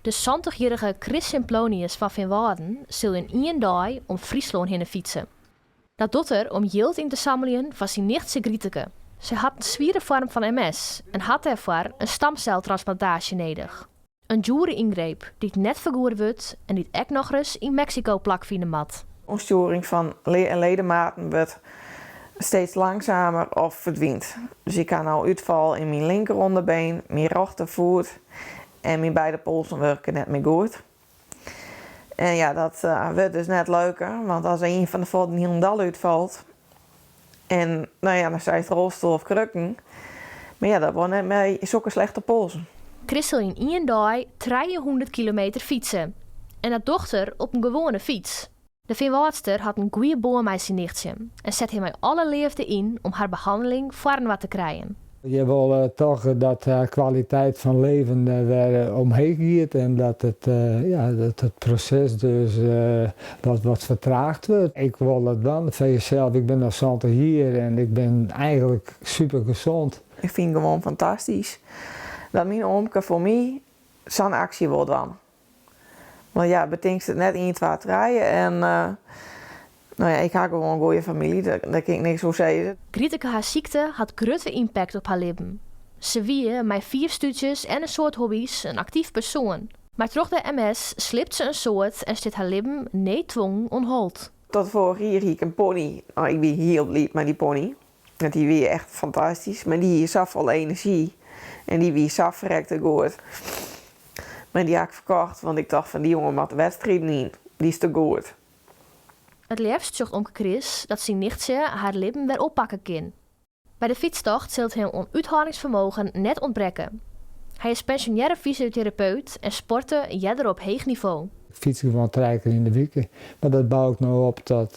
De 20-jarige Chris Simplonius van Veenwouden zal in 1 dag om Friesland heen fietsen. Dat doet er om geld in te zamelen van zijn nichtse Grieteke. Ze had een zware vorm van MS en had daarvoor een stamceltransplantatie nodig. Een dure ingreep die net vergoed wordt en die ook nog eens in Mexico plakvinden mat. Ontstoring van ledematen wordt steeds langzamer of verdwijnt. Dus ik kan nou uitval in mijn linkeronderbeen, mijn rechtervoet en mijn beide polsen werken net meer goed. En ja, dat wordt dus net leuker, want als een van de voeten helemaal uitvalt en nou ja, dan zijn het rolstoel of krukken, maar ja, dat wordt net meer zulke slechte polsen. Chris zal in 1 dag 300 kilometer fietsen. En dat dochter op een gewone fiets. De Veenwoudster had een goede boom met zijn nichtje en zet hem met alle liefde in om haar behandeling vorm wat te krijgen. Je wil toch dat de kwaliteit van leven weer omheen gaat en dat het proces dus wat vertraagd wordt. Ik wil het dan van jezelf. Ik ben nog 20 hier en ik ben eigenlijk super gezond. Ik vind het gewoon fantastisch dat mijn oomke voor mij zo'n actie wil doen. Maar ja, betekent het net 1, 2, 3 en nou ja, ik heb gewoon een goede familie, daar kan ik niks over zeggen. Grieteke haar ziekte had grote impact op haar leven. Ze wie met 4 studies en een soort hobby's een actief persoon. Maar troch de MS slipt ze een soort en zit haar leven niet dwong onhold. Tot vorig jaar had ik een pony. Nou, ik ben heel blij met die pony. Want die weer echt fantastisch. Maar die is zoveel energie. En die weer zo verrekte goed. Maar die heb ik verkocht, want ik dacht van die jongen met de wedstrijd niet. Die is te goed. Het liefst zocht onkel Chris dat zijn nichtje haar leven weer oppakken kan. Bij de fietstocht zult hem onuithoudingsvermogen net ontbreken. Hij is pensionaire fysiotherapeut en sportte jeder op hoog niveau. Ik fiets gewoon 3 keer in de week, maar dat bouw ik nou op tot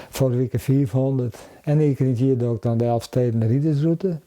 voor de week 400. En ik kreeg hier ook dan de Elfsteden Riedersroute.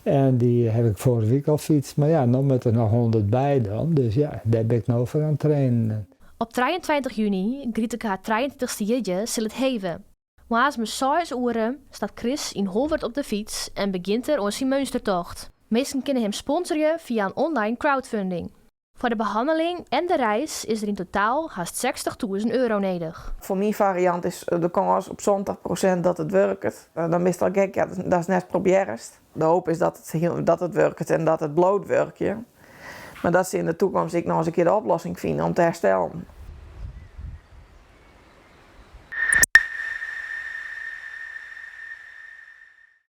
En die heb ik vorige week al fietst, maar ja, nog met er nog 100 bij dan. Dus ja, daar ben ik nou voor aan het trainen. Op 23 juni, Grieteke haar 23e jeetje, zal het heven. Maar met 6 uur staat Chris in Holwert op de fiets en begint er aan zijn Münstertocht. Mensen kunnen hem sponsoren via een online crowdfunding. Voor de behandeling en de reis is er in totaal haast €60.000 nodig. Voor mijn variant is de kans op 20% dat het werkt. Dan is het al gek, ja, dat is net proberen. De hoop is dat het werkt en dat het bloot werkt. Ja. Maar dat ze in de toekomst ik nog eens een keer de oplossing vinden om te herstellen.